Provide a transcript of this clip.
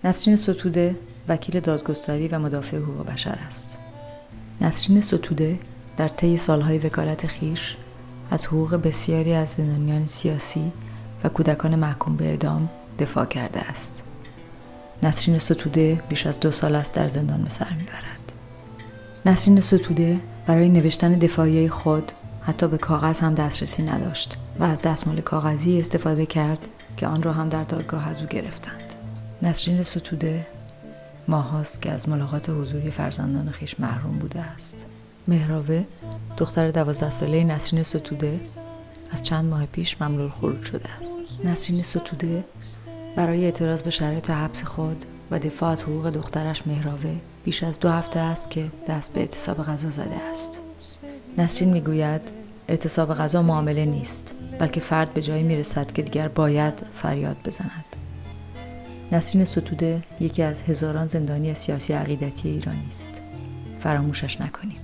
نسرین ستوده وکیل دادگستری و مدافع حقوق بشر است. نسرین ستوده در طی سالهای وکالت خویش از حقوق بسیاری از زندانیان سیاسی و کودکان محکوم به اعدام دفاع کرده است. نسرین ستوده بیش از 2 سال است در زندان به سر میبرد. نسرین ستوده برای نوشتن دفاعیه خود حتی به کاغذ هم دسترسی نداشت و از دستمال کاغذی استفاده کرد که آن را هم در دادگاه از او گرفتند. نسرین ستوده ماهاست که از ملاقات حضوری فرزندان خویش محروم بوده است. مهراوه دختر 12 ساله نسرین ستوده از چند ماه پیش ممنوع الخروج شده است. نسرین ستوده برای اعتراض به شرایط حبس خود و دفاع از حقوق دخترش مهراوه بیش از 2 هفته است که دست به اعتصاب غذا زده است. نسرین میگوید اعتصاب غذا معامله نیست، بلکه فرد به جایی میرسد که دیگر باید فریاد بزند. نسرین ستوده یکی از هزاران زندانی سیاسی عقیدتی ایرانی است. فراموشش نکنیم.